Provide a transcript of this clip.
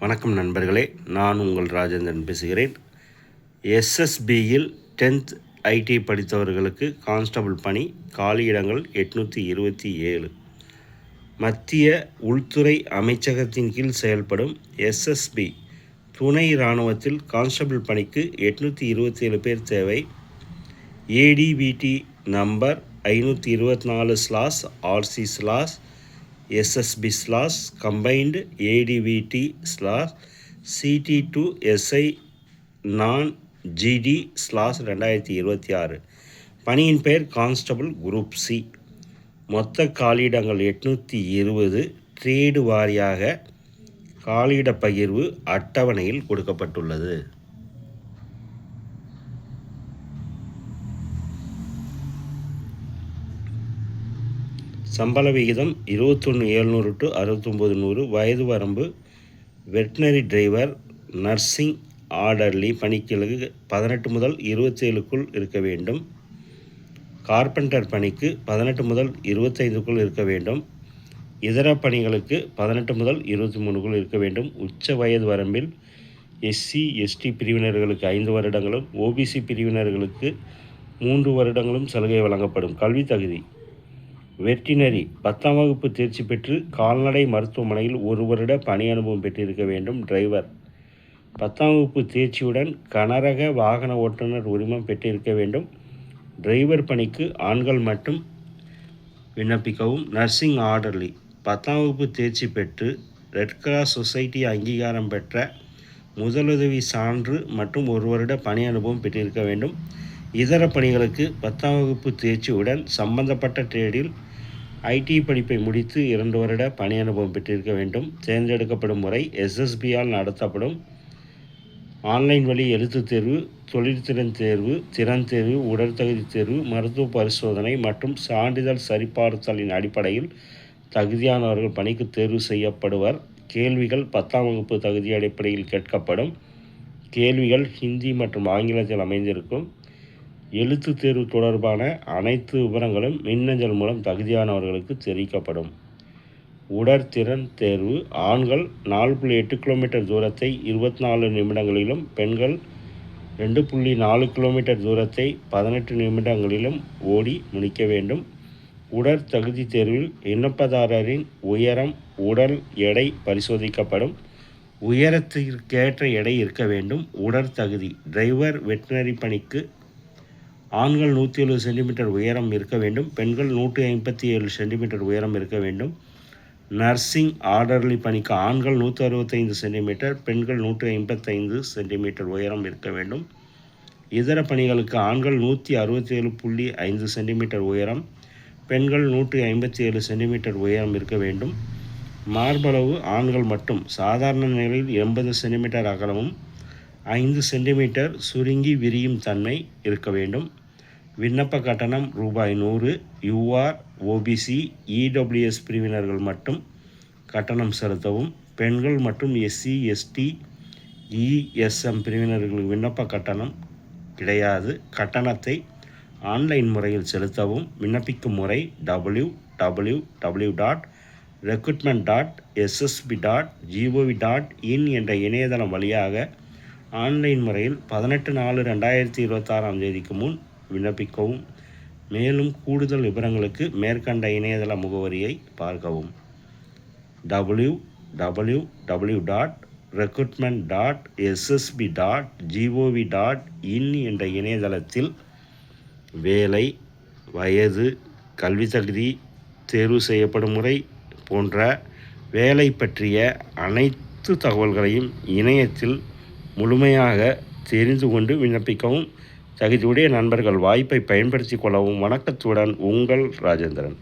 வணக்கம் நண்பர்களே, நான் உங்கள் ராஜேந்திரன் பேசுகிறேன். எஸ்எஸ்பியில் 10th ஐடி படித்தவர்களுக்கு கான்ஸ்டபிள் பணி, காலியிடங்கள் 827. மத்திய உள்துறை அமைச்சகத்தின் கீழ் செயல்படும் எஸ்எஸ்பி துணை இராணுவத்தில் கான்ஸ்டபிள் பணிக்கு 827 பேர் தேவை. ஏடிவிடி number 524/RC/ SSB/ combined ADVT/ CT2 SI non GD/ 2026. பணியின் பெயர் கான்ஸ்டபிள் குரூப் சி. மொத்த காலியிடங்கள் 820. ட்ரேடு வாரியாக காலியிட பகிர்வு அட்டவணையில் கொடுக்கப்பட்டுள்ளது. சம்பள விகிதம் 21,700 to 69,100. வயது வரம்பு வெட்னரி டிரைவர், நர்சிங் ஆர்டர்லி பணிகளுக்கு 18 முதல் 27க்குள் இருக்க வேண்டும். கார்பெண்டர் பணிக்கு 18 முதல் 25க்குள் இருக்க வேண்டும். இதர பணிகளுக்கு 18 முதல் 23க்குள் இருக்க வேண்டும். உச்ச வயது வரம்பில் SC ST பிரிவினர்களுக்கு 5 வருடங்களும், OBC பிரிவினர்களுக்கு 3 வருடங்களும் சலுகை வழங்கப்படும். கல்வி தகுதி வெட்டினரி 10ஆம் வகுப்பு தேர்ச்சி பெற்று கால்நடை மருத்துவமனையில் 1 வருட பணி அனுபவம் பெற்றிருக்க வேண்டும். டிரைவர் 10ஆம் வகுப்பு தேர்ச்சியுடன் கனரக வாகன ஓட்டுநர் உரிமம் பெற்றிருக்க வேண்டும். டிரைவர் பணிக்கு ஆண்கள் மட்டும் விண்ணப்பிக்கவும். நர்சிங் ஆர்டர்லி 10ஆம் வகுப்பு தேர்ச்சி பெற்று ரெட் கிராஸ் சொசைட்டி அங்கீகாரம் பெற்ற முதலுதவி சான்று மற்றும் 1 வருட பணி அனுபவம் பெற்றிருக்க வேண்டும். இதர பணிகளுக்கு 10ஆம் வகுப்பு தேர்ச்சியுடன் சம்பந்தப்பட்ட ட்ரேடில் ஐடி படிப்பை முடித்து 2 வருட பணி அனுபவம் பெற்றிருக்க வேண்டும். தேர்ந்தெடுக்கப்படும் முறை எஸ்எஸ்பியால் நடத்தப்படும் ஆன்லைன் வழி எழுத்துத் தேர்வு, தொழில்திறன் தேர்வு, திறன் தேர்வு, உடற்தகுதி தேர்வு, மருத்துவ பரிசோதனை மற்றும் சான்றிதழ் சரிபார்த்தலின் அடிப்படையில் தகுதியானவர்கள் பணிக்கு தேர்வு செய்யப்படுவர். கேள்விகள் 10ஆம் வகுப்பு தகுதி அடிப்படையில் கேட்கப்படும். கேள்விகள் ஹிந்தி மற்றும் ஆங்கிலத்தில் அமைந்திருக்கும். எழுத்து தேர்வு தொடர்பான அனைத்து விவரங்களும் மின்னஞ்சல் மூலம் தகுதியானவர்களுக்கு தெரிவிக்கப்படும். உடற்திறன் தேர்வு ஆண்கள் 4.8 கிலோமீட்டர் தூரத்தை 24 நிமிடங்களிலும், பெண்கள் 2.4 கிலோமீட்டர் தூரத்தை 18 நிமிடங்களிலும் ஓடி முடிக்க வேண்டும். உடற்தகுதி தேர்வில் விண்ணப்பதாரரின் உயரம், உடல் எடை பரிசோதிக்கப்படும். உயரத்திற்கேற்ற எடை இருக்க வேண்டும். உடற்தகுதி டிரைவர் வெட்டினரி பணிக்கு ஆண்கள் 170 சென்டிமீட்டர் உயரம் இருக்க வேண்டும். பெண்கள் 157 சென்டிமீட்டர் உயரம் இருக்க வேண்டும். நர்சிங் ஆர்டர்லி பணிக்கு ஆண்கள் 165 சென்டிமீட்டர், பெண்கள் 155 சென்டிமீட்டர் உயரம் இருக்க வேண்டும். இதர பணிகளுக்கு ஆண்கள் 167.5 சென்டிமீட்டர் உயரம், பெண்கள் 157 சென்டிமீட்டர் உயரம் இருக்க வேண்டும். மார்பளவு ஆண்கள் மட்டும் சாதாரண நிலையில் 80 சென்டிமீட்டர் அகலமும் 5 சென்டிமீட்டர் சுருங்கி விரியும் தன்மை இருக்க வேண்டும். விண்ணப்ப கட்டணம் ₹100. UR, OBC, EWS பிரிவினர்கள் மட்டும் கட்டணம் செலுத்தவும். பெண்கள் மற்றும் SC ST ESM பிரிவினர்களுக்கு விண்ணப்ப கட்டணம் கிடையாது. கட்டணத்தை ஆன்லைன் முறையில் செலுத்தவும். விண்ணப்பிக்கும் முறை www.recruitment.ssb.gov.in என்ற இணையதளம் வழியாக ஆன்லைன் முறையில் 18/4/2026 முன் விண்ணப்பிக்கவும். மேலும் கூடுதல் விவரங்களுக்கு மேற்கண்ட இணையதள முகவரியை பார்க்கவும். www.recruitment.ssb.gov.in என்ற இணையதளத்தில் வேலை, வயது, கல்வி தகுதி, தேர்வு செய்யப்படும் முறை போன்ற வேலை பற்றிய அனைத்து தகவல்களையும் இணையத்தில் முழுமையாக தெரிந்து கொண்டு விண்ணப்பிக்கவும். தகுதியுடைய நண்பர்கள் வாய்ப்பை பயன்படுத்திக் கொள்ளவும். வணக்கத்துடன் உங்கள் ராஜேந்திரன்.